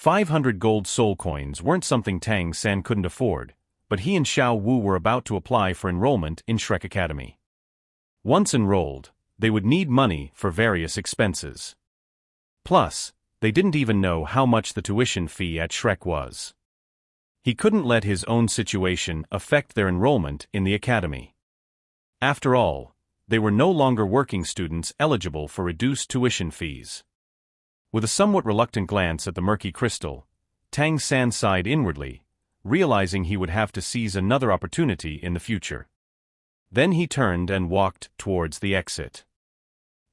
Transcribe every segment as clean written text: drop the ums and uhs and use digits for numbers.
500 gold soul coins weren't something Tang San couldn't afford, but he and Xiao Wu were about to apply for enrollment in Shrek Academy. Once enrolled, they would need money for various expenses. Plus, they didn't even know how much the tuition fee at Shrek was. He couldn't let his own situation affect their enrollment in the academy. After all, they were no longer working students eligible for reduced tuition fees. With a somewhat reluctant glance at the murky crystal, Tang San sighed inwardly, realizing he would have to seize another opportunity in the future. Then he turned and walked towards the exit.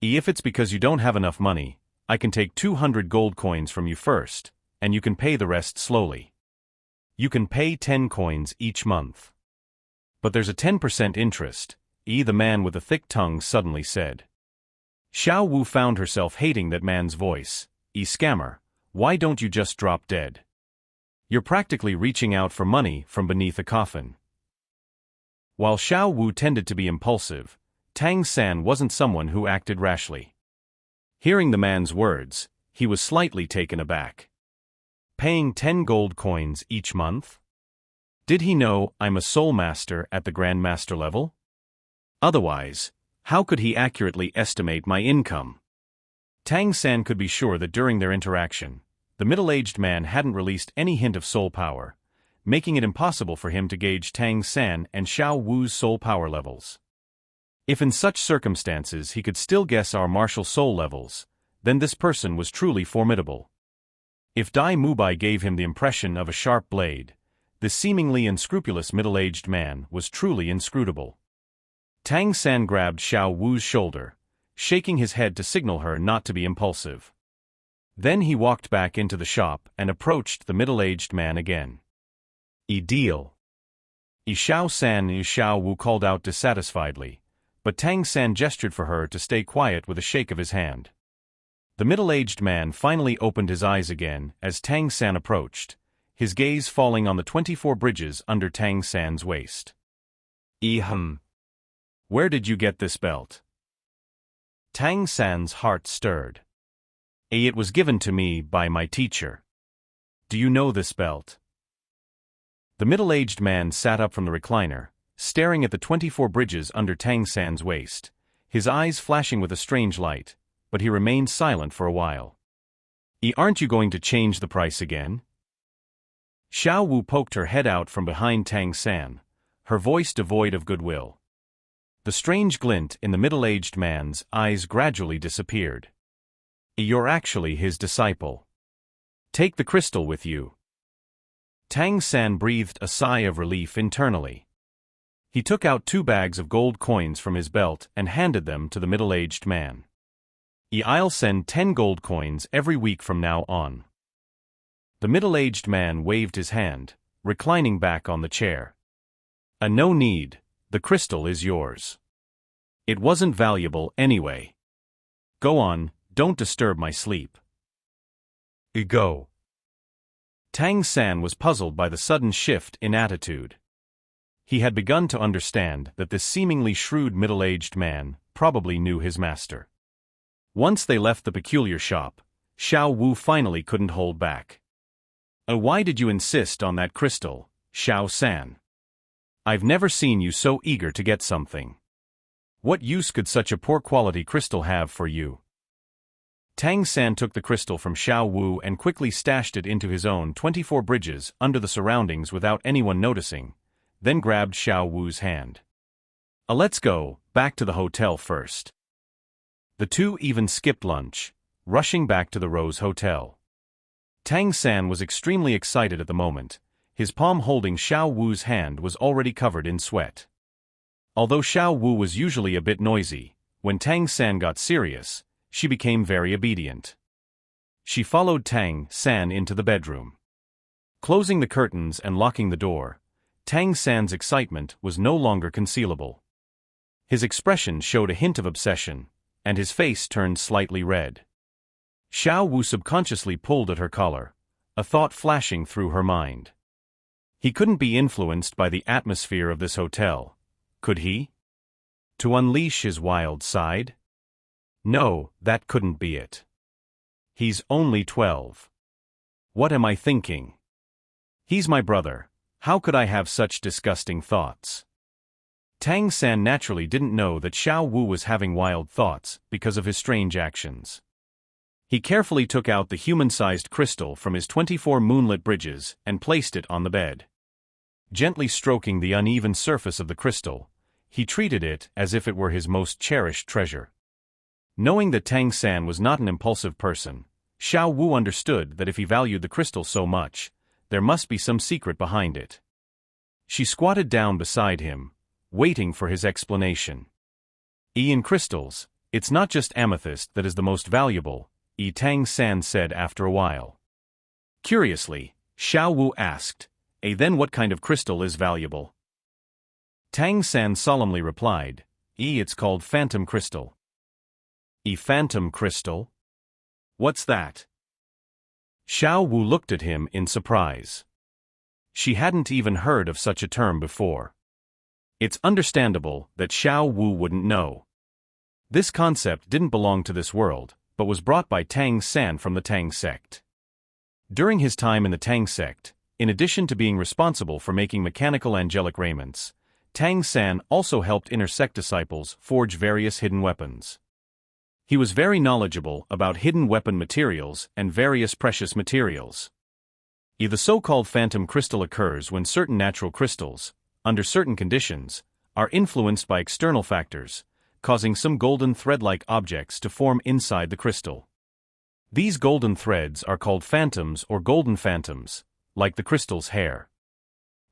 If it's because you don't have enough money, I can take 200 gold coins from you first, and you can pay the rest slowly. You can pay 10 coins each month. But there's a 10% interest, the man with a thick tongue suddenly said. Xiao Wu found herself hating that man's voice. Scammer, why don't you just drop dead? You're practically reaching out for money from beneath a coffin. While Xiao Wu tended to be impulsive, Tang San wasn't someone who acted rashly. Hearing the man's words, he was slightly taken aback. Paying 10 gold coins each month? Did he know I'm a soul master at the Grand Master level? Otherwise, how could he accurately estimate my income? Tang San could be sure that during their interaction, the middle-aged man hadn't released any hint of soul power, making it impossible for him to gauge Tang San and Xiao Wu's soul power levels. If in such circumstances he could still guess our martial soul levels, then this person was truly formidable. If Dai Mubai gave him the impression of a sharp blade, this seemingly unscrupulous middle-aged man was truly inscrutable. Tang San grabbed Xiao Wu's shoulder, shaking his head to signal her not to be impulsive. Then he walked back into the shop and approached the middle-aged man again. Deal. Xiao Wu called out dissatisfiedly, but Tang San gestured for her to stay quiet with a shake of his hand. The middle-aged man finally opened his eyes again as Tang San approached, his gaze falling on the 24 bridges under Tang San's waist. Where did you get this belt? Tang San's heart stirred. It was given to me by my teacher. Do you know this belt? The middle-aged man sat up from the recliner, staring at the 24 bridges under Tang San's waist, his eyes flashing with a strange light, but he remained silent for a while. Aren't you going to change the price again? Xiao Wu poked her head out from behind Tang San, her voice devoid of goodwill. The strange glint in the middle-aged man's eyes gradually disappeared. You're actually his disciple. Take the crystal with you. Tang San breathed a sigh of relief internally. He took out 2 bags of gold coins from his belt and handed them to the middle-aged man. I'll send 10 gold coins every week from now on. The middle-aged man waved his hand, reclining back on the chair. No need, the crystal is yours. It wasn't valuable anyway. Go on, don't disturb my sleep. Go. Tang San was puzzled by the sudden shift in attitude. He had begun to understand that this seemingly shrewd middle-aged man probably knew his master. Once they left the peculiar shop, Xiao Wu finally couldn't hold back. Why did you insist on that crystal, Xiao San? I've never seen you so eager to get something. What use could such a poor-quality crystal have for you? Tang San took the crystal from Xiao Wu and quickly stashed it into his own 24 bridges under the surroundings without anyone noticing, then grabbed Xiao Wu's hand. Let's go, back to the hotel first. The two even skipped lunch, rushing back to the Rose Hotel. Tang San was extremely excited at the moment. His palm holding Xiao Wu's hand was already covered in sweat. Although Xiao Wu was usually a bit noisy, when Tang San got serious, she became very obedient. She followed Tang San into the bedroom. Closing the curtains and locking the door, Tang San's excitement was no longer concealable. His expression showed a hint of obsession, and his face turned slightly red. Xiao Wu subconsciously pulled at her collar, a thought flashing through her mind. He couldn't be influenced by the atmosphere of this hotel, could he? To unleash his wild side? No, that couldn't be it. He's only 12. What am I thinking? He's my brother. How could I have such disgusting thoughts? Tang San naturally didn't know that Xiao Wu was having wild thoughts because of his strange actions. He carefully took out the human-sized crystal from his 24 moonlit bridges and placed it on the bed. Gently stroking the uneven surface of the crystal, he treated it as if it were his most cherished treasure. Knowing that Tang San was not an impulsive person, Xiao Wu understood that if he valued the crystal so much, there must be some secret behind it. She squatted down beside him, waiting for his explanation. In crystals, it's not just amethyst that is the most valuable, Tang San said after a while. Curiously, Xiao Wu asked, then what kind of crystal is valuable? Tang San solemnly replied, it's called phantom crystal. Phantom crystal? What's that? Xiao Wu looked at him in surprise. She hadn't even heard of such a term before. It's understandable that Xiao Wu wouldn't know. This concept didn't belong to this world, but was brought by Tang San from the Tang sect. During his time in the Tang sect, in addition to being responsible for making mechanical angelic raiments, Tang San also helped inner sect disciples forge various hidden weapons. He was very knowledgeable about hidden weapon materials and various precious materials. The so-called phantom crystal occurs when certain natural crystals, under certain conditions, are influenced by external factors, causing some golden thread-like objects to form inside the crystal. These golden threads are called phantoms or golden phantoms, like the crystal's hair.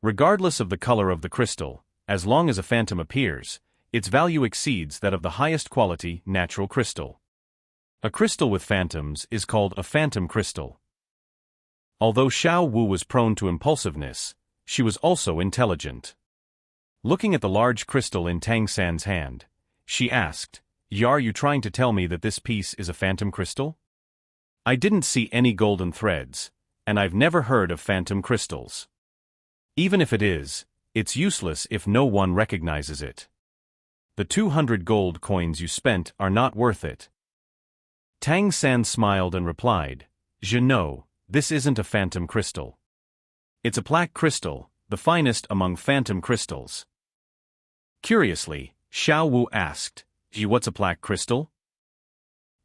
Regardless of the color of the crystal, as long as a phantom appears, its value exceeds that of the highest quality natural crystal. A crystal with phantoms is called a phantom crystal. Although Xiao Wu was prone to impulsiveness, she was also intelligent. Looking at the large crystal in Tang San's hand, she asked, Are you trying to tell me that this piece is a phantom crystal? I didn't see any golden threads, and I've never heard of phantom crystals. Even if it is, it's useless if no one recognizes it. The 200 gold coins you spent are not worth it. Tang San smiled and replied, Je know, this isn't a phantom crystal. It's a plaque crystal, the finest among phantom crystals. Curiously, Xiao Wu asked, what's a plaque crystal?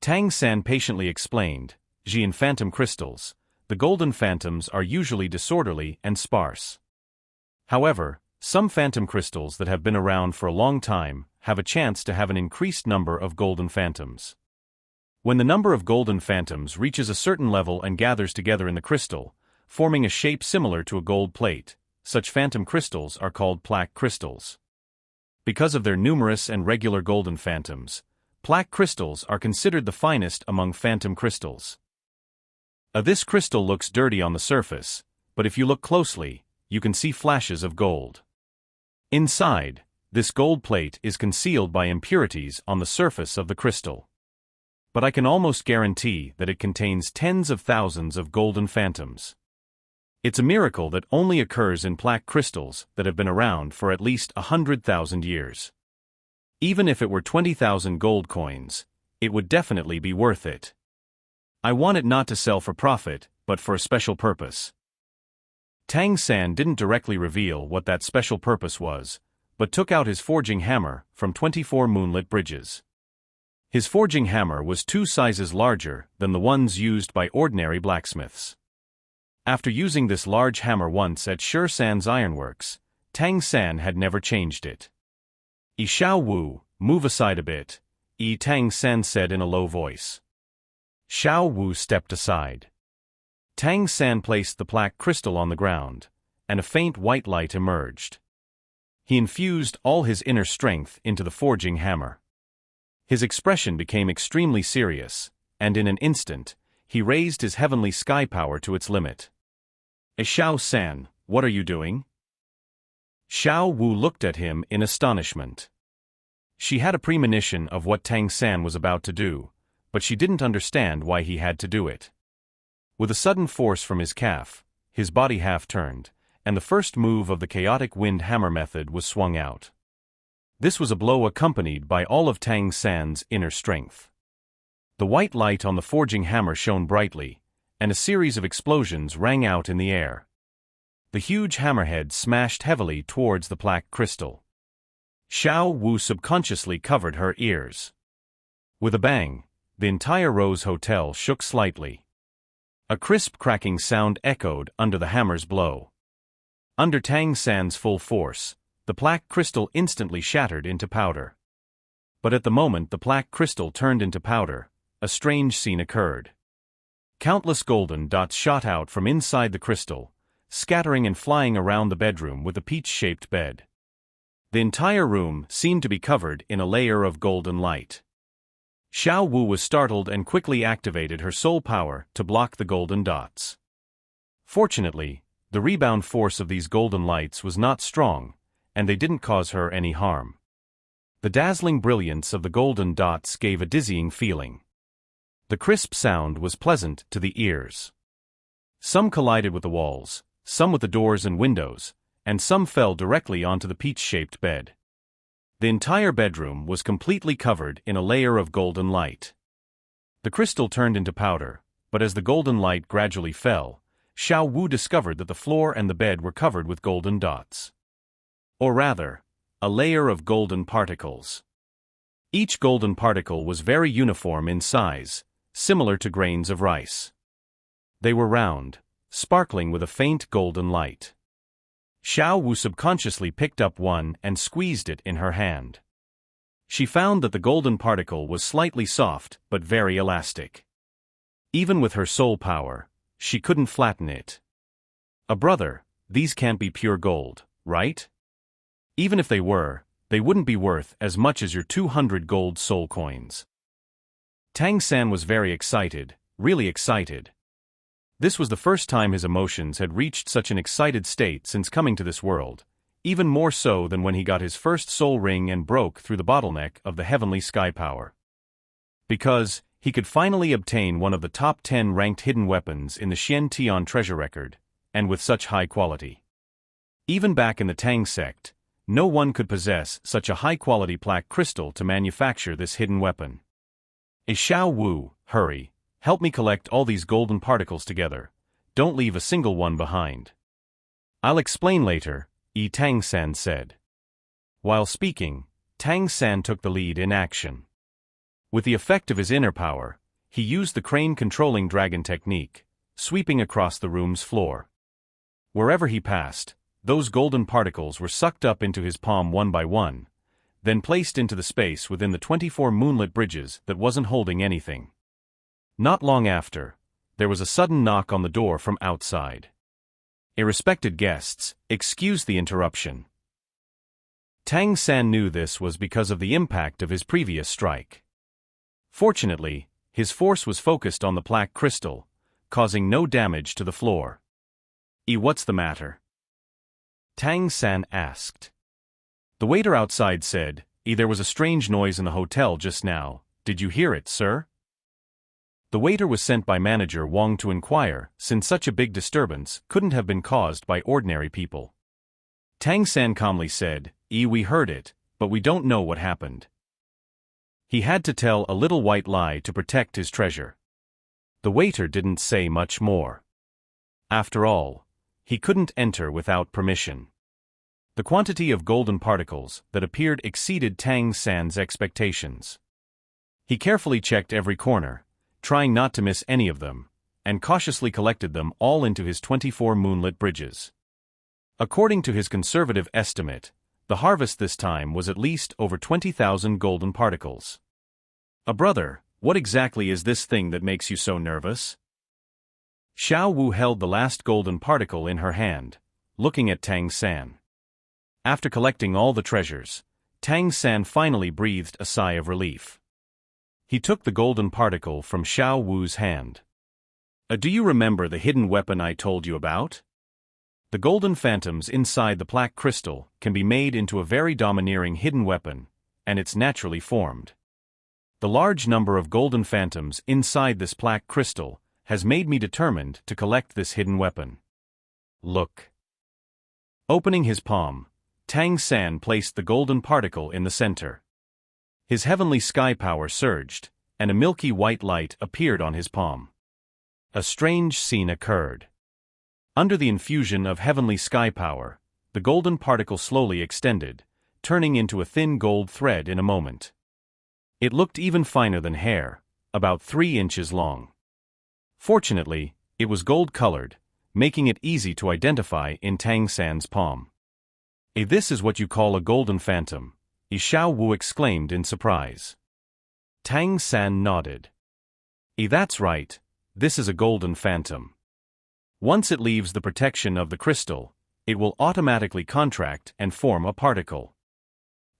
Tang San patiently explained, in phantom crystals, the golden phantoms are usually disorderly and sparse. However, some phantom crystals that have been around for a long time have a chance to have an increased number of golden phantoms. When the number of golden phantoms reaches a certain level and gathers together in the crystal, forming a shape similar to a gold plate, such phantom crystals are called plaque crystals. Because of their numerous and regular golden phantoms, plaque crystals are considered the finest among phantom crystals. This crystal looks dirty on the surface, but if you look closely, you can see flashes of gold. Inside, this gold plate is concealed by impurities on the surface of the crystal. But I can almost guarantee that it contains tens of thousands of golden phantoms. It's a miracle that only occurs in plaque crystals that have been around for at least 100,000 years. Even if it were 20,000 gold coins, it would definitely be worth it. I want it not to sell for profit, but for a special purpose. Tang San didn't directly reveal what that special purpose was, but took out his forging hammer from 24 moonlit bridges. His forging hammer was 2 sizes larger than the ones used by ordinary blacksmiths. After using this large hammer once at Shi San's ironworks, Tang San had never changed it. Xiao Wu, move aside a bit, Tang San said in a low voice. Xiao Wu stepped aside. Tang San placed the plaque crystal on the ground, and a faint white light emerged. He infused all his inner strength into the forging hammer. His expression became extremely serious, and in an instant, he raised his heavenly sky power to its limit. Xiao San, what are you doing? Xiao Wu looked at him in astonishment. She had a premonition of what Tang San was about to do, but she didn't understand why he had to do it. With a sudden force from his calf, his body half turned, and the first move of the chaotic wind hammer method was swung out. This was a blow accompanied by all of Tang San's inner strength. The white light on the forging hammer shone brightly, and a series of explosions rang out in the air. The huge hammerhead smashed heavily towards the black crystal. Xiao Wu subconsciously covered her ears. With a bang, the entire Rose Hotel shook slightly. A crisp cracking sound echoed under the hammer's blow. Under Tang San's full force, the black crystal instantly shattered into powder. But at the moment the black crystal turned into powder, a strange scene occurred. Countless golden dots shot out from inside the crystal, scattering and flying around the bedroom with the peach-shaped bed. The entire room seemed to be covered in a layer of golden light. Xiao Wu was startled and quickly activated her soul power to block the golden dots. Fortunately, the rebound force of these golden lights was not strong, and they didn't cause her any harm. The dazzling brilliance of the golden dots gave a dizzying feeling. The crisp sound was pleasant to the ears. Some collided with the walls, some with the doors and windows, and some fell directly onto the peach-shaped bed. The entire bedroom was completely covered in a layer of golden light. The crystal turned into powder, but as the golden light gradually fell, Xiao Wu discovered that the floor and the bed were covered with golden dots. Or rather, a layer of golden particles. Each golden particle was very uniform in size, similar to grains of rice. They were round, sparkling with a faint golden light. Xiao Wu subconsciously picked up one and squeezed it in her hand. She found that the golden particle was slightly soft but very elastic. Even with her soul power, she couldn't flatten it. Brother, these can't be pure gold, right? Even if they were, they wouldn't be worth as much as your 200 gold soul coins. Tang San was very excited, really excited. This was the first time his emotions had reached such an excited state since coming to this world, even more so than when he got his first soul ring and broke through the bottleneck of the heavenly sky power. Because he could finally obtain one of the top 10 ranked hidden weapons in the Xian Tian treasure record, and with such high quality. Even back in the Tang sect, no one could possess such a high-quality black crystal to manufacture this hidden weapon. Xiao Wu, hurry. Help me collect all these golden particles together. Don't leave a single one behind. I'll explain later, Tang San said. While speaking, Tang San took the lead in action. With the effect of his inner power, he used the crane-controlling dragon technique, sweeping across the room's floor. Wherever he passed, those golden particles were sucked up into his palm one by one, then placed into the space within the 24 moonlit bridges that wasn't holding anything. Not long after, there was a sudden knock on the door from outside. Respected guests, excuse the interruption. Tang San knew this was because of the impact of his previous strike. Fortunately, his force was focused on the black crystal, causing no damage to the floor. What's the matter? Tang San asked. The waiter outside said, there was a strange noise in the hotel just now. Did you hear it, sir? The waiter was sent by manager Wang to inquire, since such a big disturbance couldn't have been caused by ordinary people. Tang San calmly said, we heard it, but we don't know what happened. He had to tell a little white lie to protect his treasure. The waiter didn't say much more. After all, he couldn't enter without permission. The quantity of golden particles that appeared exceeded Tang San's expectations. He carefully checked every corner, trying not to miss any of them, and cautiously collected them all into his 24 moonlit bridges. According to his conservative estimate, the harvest this time was at least over 20,000 golden particles. Brother, what exactly is this thing that makes you so nervous? Xiao Wu held the last golden particle in her hand, looking at Tang San. After collecting all the treasures, Tang San finally breathed a sigh of relief. He took the golden particle from Xiao Wu's hand. Do you remember the hidden weapon I told you about? The golden phantoms inside the black crystal can be made into a very domineering hidden weapon, and it's naturally formed. The large number of golden phantoms inside this black crystal has made me determined to collect this hidden weapon. Look. Opening his palm, Tang San placed the golden particle in the center. His heavenly sky power surged, and a milky white light appeared on his palm. a strange scene occurred. Under the infusion of heavenly sky power, the golden particle slowly extended, turning into a thin gold thread in a moment. It looked even finer than hair, about 3 inches long. Fortunately, it was gold-colored, making it easy to identify in Tang San's palm. This is what you call a golden phantom," Xiao Wu exclaimed in surprise. Tang San nodded. That's right, this is a golden phantom. Once it leaves the protection of the crystal, it will automatically contract and form a particle.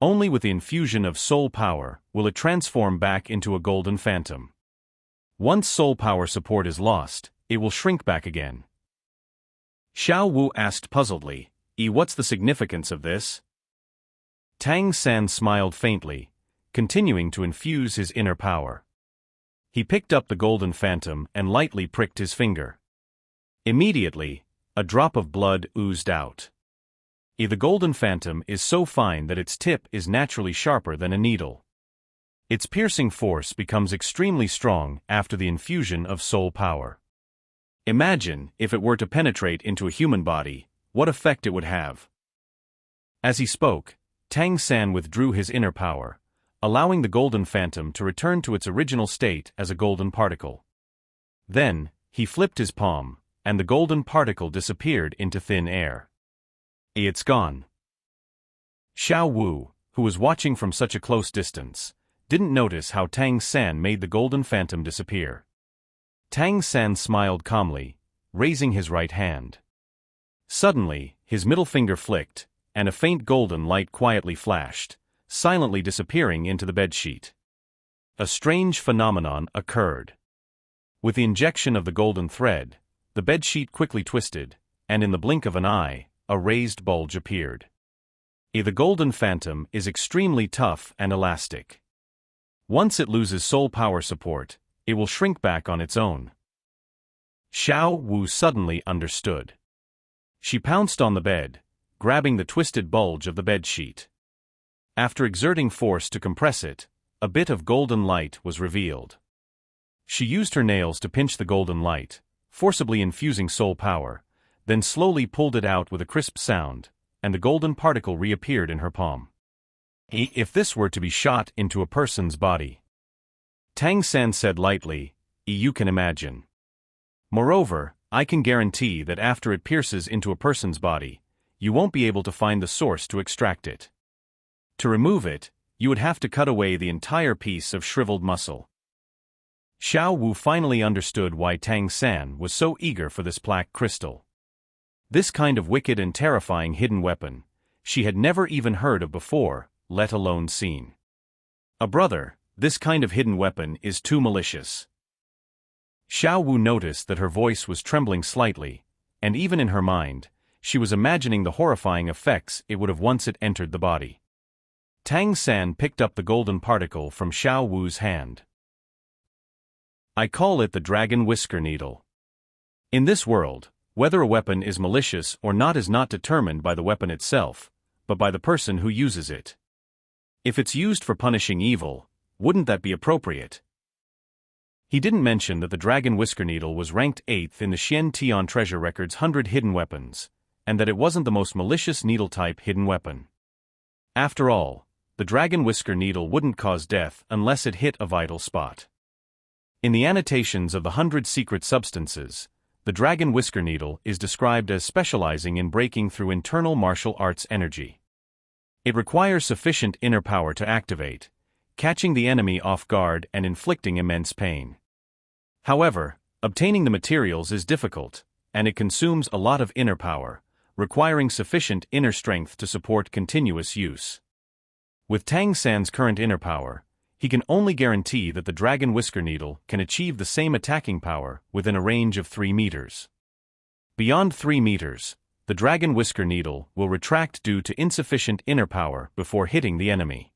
Only with the infusion of soul power will it transform back into a golden phantom. Once soul power support is lost, it will shrink back again. Xiao Wu asked puzzledly, What's the significance of this?" Tang San smiled faintly, continuing to infuse his inner power. He picked up the golden phantom and lightly pricked his finger. Immediately, a drop of blood oozed out. The golden phantom is so fine that its tip is naturally sharper than a needle. Its piercing force becomes extremely strong after the infusion of soul power. Imagine if it were to penetrate into a human body, what effect it would have. As he spoke, Tang San withdrew his inner power, allowing the golden phantom to return to its original state as a golden particle. Then, he flipped his palm, and the golden particle disappeared into thin air. It's gone. Xiao Wu, who was watching from such a close distance, didn't notice how Tang San made the golden phantom disappear. Tang San smiled calmly, raising his right hand. Suddenly, his middle finger flicked, and a faint golden light quietly flashed, silently disappearing into the bedsheet. A strange phenomenon occurred. With the injection of the golden thread, the bedsheet quickly twisted, and in the blink of an eye, a raised bulge appeared. The golden phantom is extremely tough and elastic. Once it loses soul power support, it will shrink back on its own. Xiao Wu suddenly understood. She pounced on the bed, grabbing the twisted bulge of the bedsheet. After exerting force to compress it, a bit of golden light was revealed. She used her nails to pinch the golden light, forcibly infusing soul power, then slowly pulled it out with a crisp sound, and the golden particle reappeared in her palm. If this were to be shot into a person's body, Tang San said lightly, you can imagine. Moreover, I can guarantee that after it pierces into a person's body, you won't be able to find the source to extract it. To remove it, you would have to cut away the entire piece of shriveled muscle. Xiao Wu finally understood why Tang San was so eager for this black crystal. This kind of wicked and terrifying hidden weapon, she had never even heard of before, let alone seen. A brother, this kind of hidden weapon is too malicious. Xiao Wu noticed that her voice was trembling slightly, and even in her mind, she was imagining the horrifying effects it would have once it entered the body. Tang San picked up the golden particle from Xiao Wu's hand. I call it the dragon whisker needle. In this world, whether a weapon is malicious or not is not determined by the weapon itself, but by the person who uses it. If it's used for punishing evil, wouldn't that be appropriate? He didn't mention that the dragon whisker needle was ranked 8th in the Xian Tian Treasure Record's 100 hidden weapons, and that it wasn't the most malicious needle-type hidden weapon. After all, the dragon whisker needle wouldn't cause death unless it hit a vital spot. In the annotations of the 100 secret substances, the dragon whisker needle is described as specializing in breaking through internal martial arts energy. It requires sufficient inner power to activate, catching the enemy off guard and inflicting immense pain. However, obtaining the materials is difficult, and it consumes a lot of inner power, requiring sufficient inner strength to support continuous use. With Tang San's current inner power, he can only guarantee that the dragon whisker needle can achieve the same attacking power within a range of 3 meters. Beyond 3 meters, the dragon whisker needle will retract due to insufficient inner power before hitting the enemy.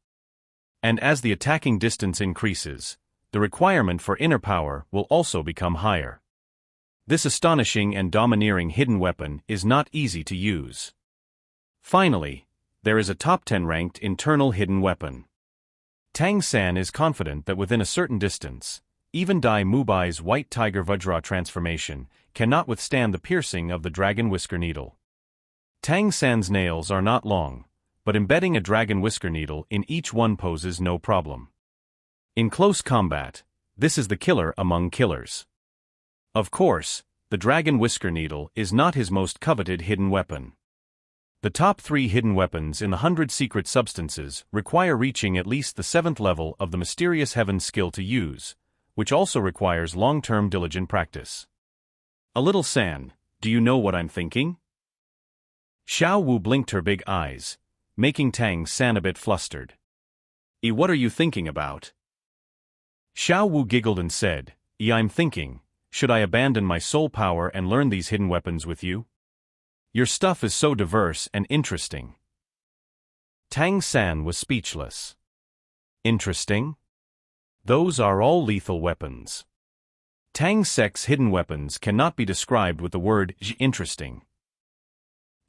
And as the attacking distance increases, the requirement for inner power will also become higher. This astonishing and domineering hidden weapon is not easy to use. Finally, there is a top 10 ranked internal hidden weapon. Tang San is confident that within a certain distance, even Dai Mubai's white tiger Vajra transformation cannot withstand the piercing of the dragon whisker needle. Tang San's nails are not long, but embedding a dragon whisker needle in each one poses no problem. In close combat, this is the killer among killers. Of course, the dragon whisker needle is not his most coveted hidden weapon. The top 3 hidden weapons in the 100 secret substances require reaching at least the 7th level of the mysterious heaven skill to use, which also requires long-term diligent practice. A little San, do you know what I'm thinking? Xiao Wu blinked her big eyes, making Tang San a bit flustered. What are you thinking about? Xiao Wu giggled and said, I'm thinking, should I abandon my soul power and learn these hidden weapons with you? Your stuff is so diverse and interesting. Tang San was speechless. Interesting? Those are all lethal weapons. Tang Sek's hidden weapons cannot be described with the word interesting.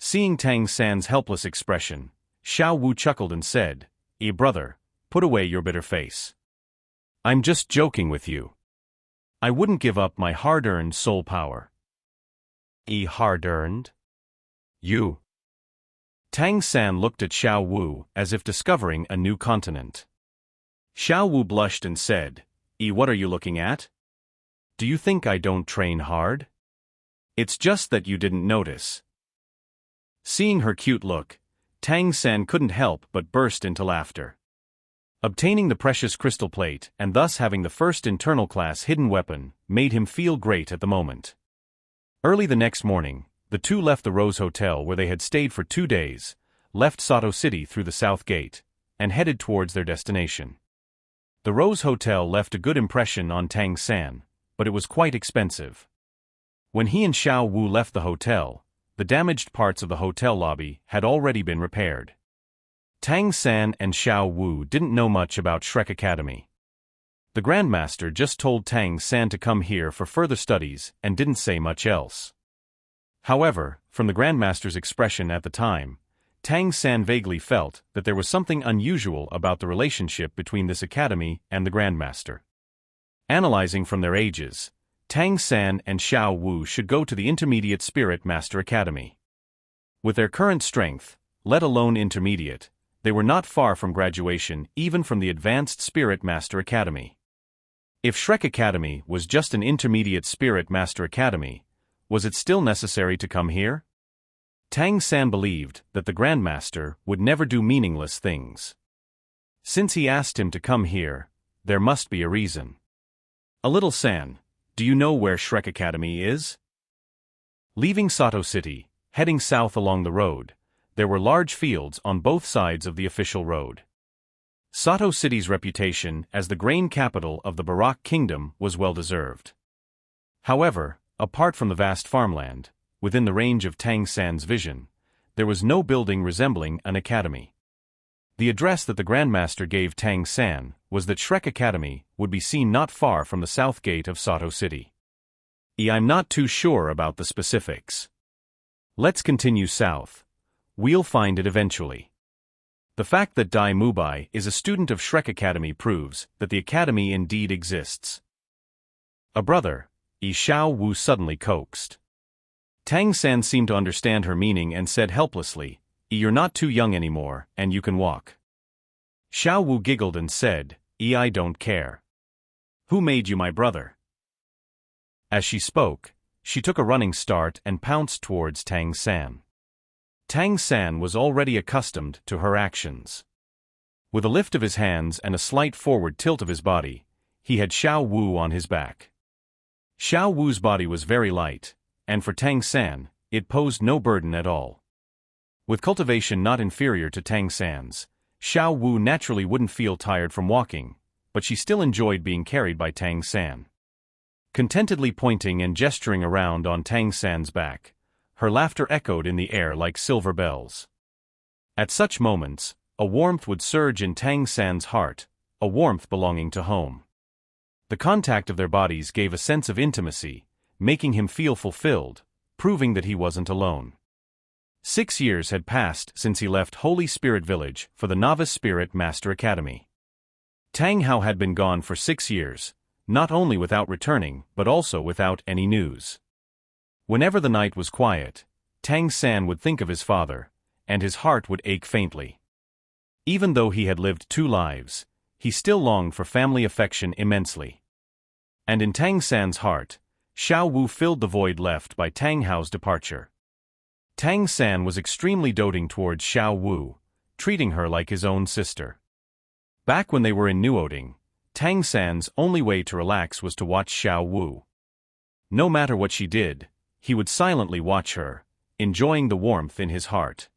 Seeing Tang San's helpless expression, Xiao Wu chuckled and said, brother, put away your bitter face. I'm just joking with you. I wouldn't give up my hard-earned soul power. Hard-earned? You. Tang San looked at Xiao Wu as if discovering a new continent. Xiao Wu blushed and said, what are you looking at? Do you think I don't train hard? It's just that you didn't notice. Seeing her cute look, Tang San couldn't help but burst into laughter. Obtaining the precious crystal plate and thus having the first internal class hidden weapon made him feel great at the moment. Early the next morning, the two left the Rose Hotel where they had stayed for 2 days, left Sato City through the south gate, and headed towards their destination. The Rose Hotel left a good impression on Tang San, but it was quite expensive. When he and Xiao Wu left the hotel, the damaged parts of the hotel lobby had already been repaired. Tang San and Xiao Wu didn't know much about Shrek Academy. The Grandmaster just told Tang San to come here for further studies and didn't say much else. However, from the Grandmaster's expression at the time, Tang San vaguely felt that there was something unusual about the relationship between this academy and the Grandmaster. Analyzing from their ages, Tang San and Xiao Wu should go to the Intermediate Spirit Master Academy. With their current strength, let alone intermediate, they were not far from graduation even from the Advanced Spirit Master Academy. If Shrek Academy was just an Intermediate Spirit Master Academy, was it still necessary to come here? Tang San believed that the Grandmaster would never do meaningless things. Since he asked him to come here, there must be a reason. A little San, do you know where Shrek Academy is? Leaving Sato City, heading south along the road, there were large fields on both sides of the official road. Sato City's reputation as the grain capital of the Barak Kingdom was well-deserved. However, apart from the vast farmland, within the range of Tang San's vision, there was no building resembling an academy. The address that the Grandmaster gave Tang San was that Shrek Academy would be seen not far from the south gate of Sato City. I'm not too sure about the specifics. Let's continue south. We'll find it eventually. The fact that Dai Mubai is a student of Shrek Academy proves that the academy indeed exists. A brother, Xiao Wu suddenly coaxed. Tang San seemed to understand her meaning and said helplessly, you're not too young anymore, and you can walk. Xiao Wu giggled and said, I don't care. Who made you my brother? As she spoke, she took a running start and pounced towards Tang San. Tang San was already accustomed to her actions. With a lift of his hands and a slight forward tilt of his body, he had Xiao Wu on his back. Xiao Wu's body was very light, and for Tang San, it posed no burden at all. With cultivation not inferior to Tang San's, Xiao Wu naturally wouldn't feel tired from walking, but she still enjoyed being carried by Tang San. Contentedly pointing and gesturing around on Tang San's back, her laughter echoed in the air like silver bells. At such moments, a warmth would surge in Tang San's heart, a warmth belonging to home. The contact of their bodies gave a sense of intimacy, making him feel fulfilled, proving that he wasn't alone. 6 years had passed since he left Holy Spirit Village for the Novice Spirit Master Academy. Tang Hao had been gone for 6 years, not only without returning but also without any news. Whenever the night was quiet, Tang San would think of his father, and his heart would ache faintly. Even though he had lived 2 lives, he still longed for family affection immensely. And in Tang San's heart, Xiao Wu filled the void left by Tang Hao's departure. Tang San was extremely doting towards Xiao Wu, treating her like his own sister. Back when they were in Nuoding, Tang San's only way to relax was to watch Xiao Wu. No matter what she did, he would silently watch her, enjoying the warmth in his heart.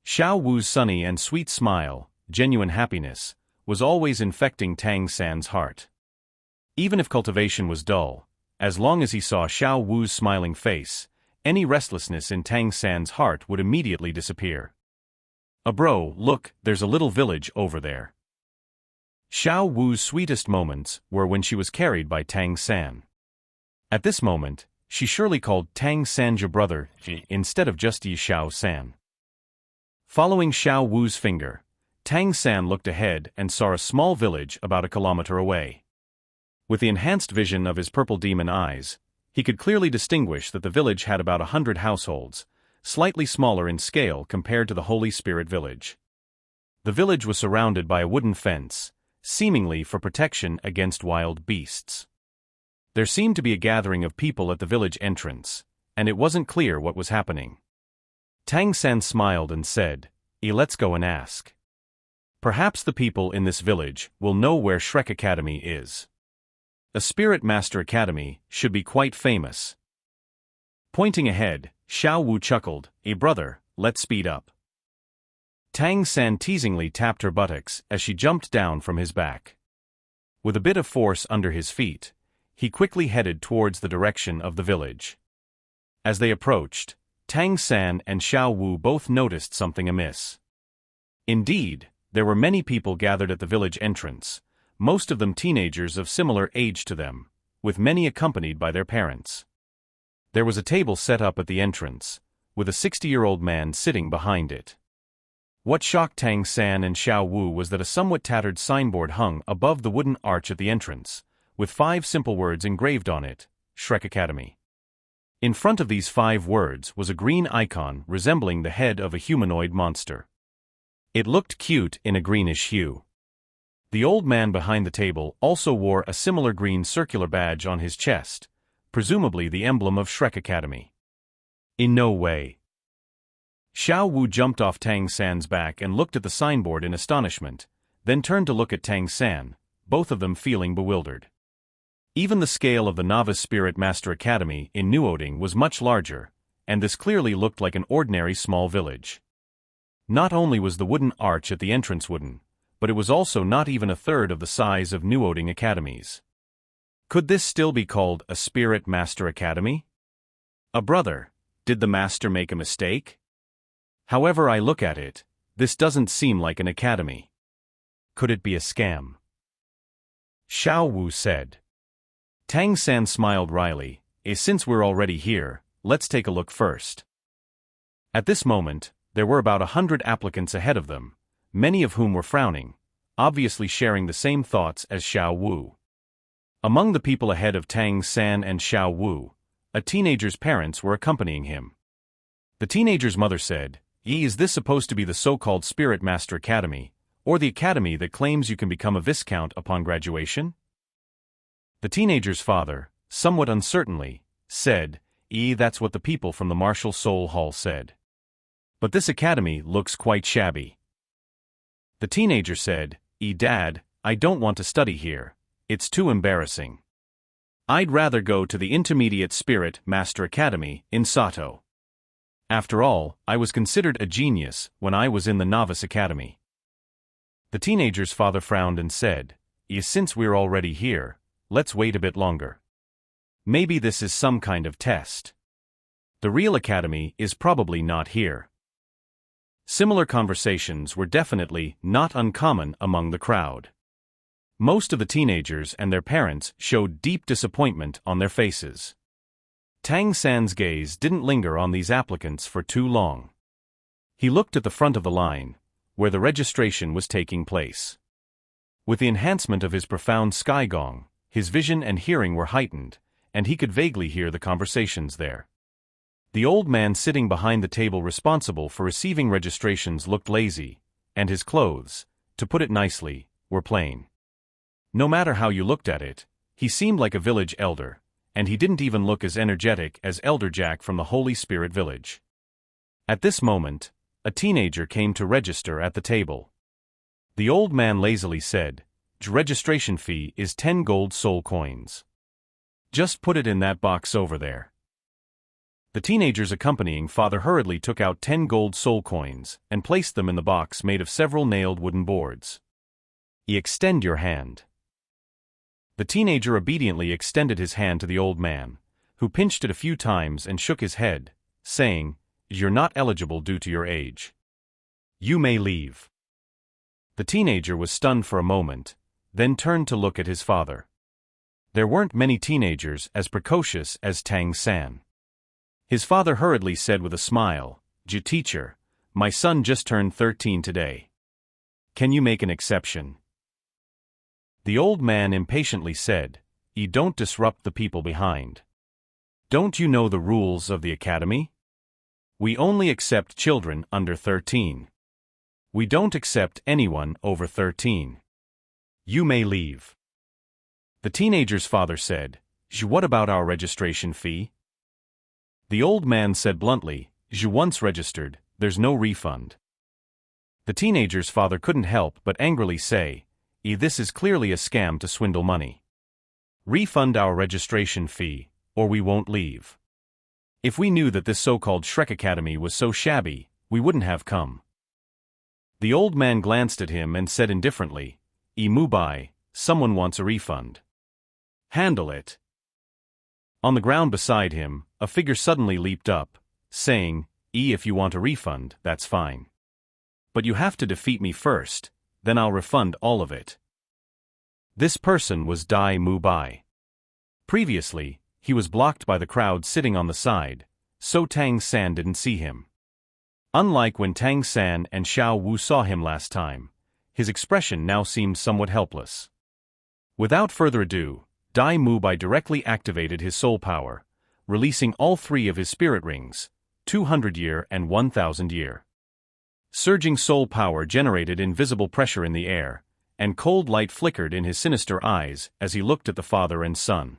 Xiao Wu's sunny and sweet smile, genuine happiness, was always infecting Tang San's heart. Even if cultivation was dull, as long as he saw Xiao Wu's smiling face, any restlessness in Tang San's heart would immediately disappear. Bro, look, there's a little village over there." Xiao Wu's sweetest moments were when she was carried by Tang San. At this moment, she surely called Tang San "your brother" instead of just Yi Xiao San. Following Xiao Wu's finger, Tang San looked ahead and saw a small village about a kilometer away. With the enhanced vision of his purple demon eyes, he could clearly distinguish that the village had about 100 households, slightly smaller in scale compared to the Holy Spirit village. The village was surrounded by a wooden fence, seemingly for protection against wild beasts. There seemed to be a gathering of people at the village entrance, and it wasn't clear what was happening. Tang San smiled and said, Let's go and ask. Perhaps the people in this village will know where Shrek Academy is. A Spirit Master Academy should be quite famous." Pointing ahead, Xiao Wu chuckled, brother, let's speed up." Tang San teasingly tapped her buttocks as she jumped down from his back. With a bit of force under his feet, he quickly headed towards the direction of the village. As they approached, Tang San and Xiao Wu both noticed something amiss. Indeed, there were many people gathered at the village entrance, most of them teenagers of similar age to them, with many accompanied by their parents. There was a table set up at the entrance, with a 60-year-old man sitting behind it. What shocked Tang San and Xiao Wu was that a somewhat tattered signboard hung above the wooden arch at the entrance, with 5 simple words engraved on it, Shrek Academy. In front of these 5 words was a green icon resembling the head of a humanoid monster. It looked cute in a greenish hue. The old man behind the table also wore a similar green circular badge on his chest, presumably the emblem of Shrek Academy. In no way. Xiao Wu jumped off Tang San's back and looked at the signboard in astonishment, then turned to look at Tang San, both of them feeling bewildered. Even the scale of the Novice Spirit Master Academy in Nuoding was much larger, and this clearly looked like an ordinary small village. Not only was the wooden arch at the entrance wooden, but it was also not even a third of the size of Nuoding academies. Could this still be called a Spirit Master Academy? Brother, did the master make a mistake? However I look at it, this doesn't seem like an academy. Could it be a scam? Xiao Wu said. Tang San smiled wryly, since we're already here, let's take a look first. At this moment, there were about 100 applicants ahead of them, many of whom were frowning, obviously sharing the same thoughts as Xiao Wu. Among the people ahead of Tang San and Xiao Wu, a teenager's parents were accompanying him. The teenager's mother said, Is this supposed to be the so-called Spirit Master Academy, or the academy that claims you can become a viscount upon graduation? The teenager's father, somewhat uncertainly, said, That's what the people from the Martial Soul Hall said. But this academy looks quite shabby. The teenager said, Dad, I don't want to study here. It's too embarrassing. I'd rather go to the Intermediate Spirit Master Academy in Sato. After all, I was considered a genius when I was in the Novice Academy. The teenager's father frowned and said, Since we're already here, let's wait a bit longer. Maybe this is some kind of test. The real academy is probably not here. Similar conversations were definitely not uncommon among the crowd. Most of the teenagers and their parents showed deep disappointment on their faces. Tang San's gaze didn't linger on these applicants for too long. He looked at the front of the line, where the registration was taking place. With the enhancement of his profound sky gong, his vision and hearing were heightened, and he could vaguely hear the conversations there. The old man sitting behind the table responsible for receiving registrations looked lazy, and his clothes, to put it nicely, were plain. No matter how you looked at it, he seemed like a village elder, and he didn't even look as energetic as Elder Jack from the Holy Spirit Village. At this moment, a teenager came to register at the table. The old man lazily said, "Registration fee is 10 gold soul coins. Just put it in that box over there." The teenager's accompanying father hurriedly took out 10 gold soul coins and placed them in the box made of several nailed wooden boards. "Extend your hand." The teenager obediently extended his hand to the old man, who pinched it a few times and shook his head, saying, "You're not eligible due to your age. You may leave." The teenager was stunned for a moment, then turned to look at his father. There weren't many teenagers as precocious as Tang San. His father hurriedly said with a smile, "Teacher, my son just turned 13 today. Can you make an exception?" The old man impatiently said, Don't disrupt the people behind. Don't you know the rules of the academy? We only accept children under 13. We don't accept anyone over 13. You may leave." The teenager's father said, "What about our registration fee?" The old man said bluntly, "Once registered, there's no refund." The teenager's father couldn't help but angrily say, "This is clearly a scam to swindle money. Refund our registration fee, or we won't leave. If we knew that this so-called Shrek Academy was so shabby, we wouldn't have come." The old man glanced at him and said indifferently, "Mubai, someone wants a refund. Handle it." On the ground beside him, a figure suddenly leaped up, saying, If you want a refund, that's fine. But you have to defeat me first, then I'll refund all of it." This person was Dai Mubai. Previously, he was blocked by the crowd sitting on the side, so Tang San didn't see him. Unlike when Tang San and Xiao Wu saw him last time, his expression now seemed somewhat helpless. Without further ado, Dai Mubai directly activated his soul power, releasing all three of his spirit rings, 200-year and 1,000-year. Surging soul power generated invisible pressure in the air, and cold light flickered in his sinister eyes as he looked at the father and son.